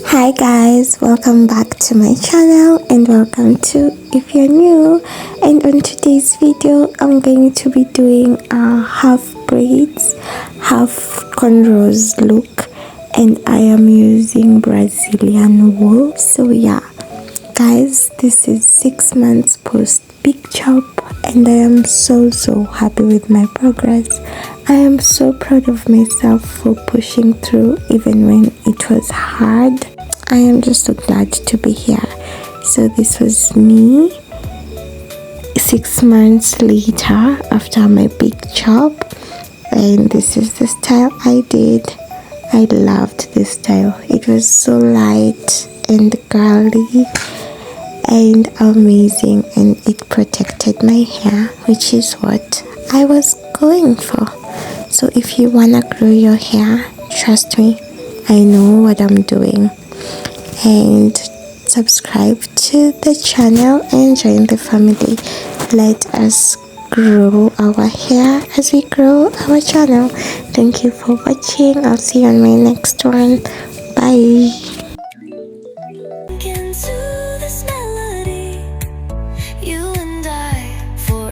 Hi guys, welcome back to my channel and welcome to if you're new. And on today's video I'm going to be doing a half braids, half cornrows look, and I am using Brazilian wool. So yeah guys, this is 6 months post big chop and I am so happy with my progress. I am so proud of myself for pushing through even when it was hard. I am just so glad to be here. So this was me 6 months later after my big chop, and this is the style I did. I loved this style. It was so light and girly and amazing, and it protected my hair, which is what I was going for. So if you wanna grow your hair, trust me, I know what I'm doing. And subscribe to the channel and join the family. Let us grow our hair as we grow our channel. Thank you for watching. I'll see you on my next one. Bye.